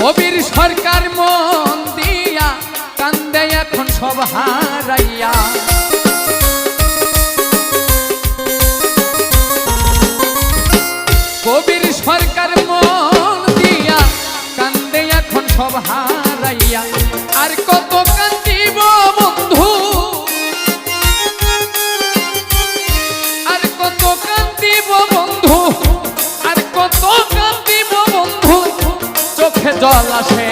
কবির সরকার মন দিয়া কান্দে এখন সব হারাইয়া। কবির সরকার মন দিয়া কান্দে এখন সব হারাইয়া। আর কত কান্দিব বন্ধু, আর কত কান্দিব বন্ধু, আর কত কান্দিব বন্ধু, চোখে জল আসে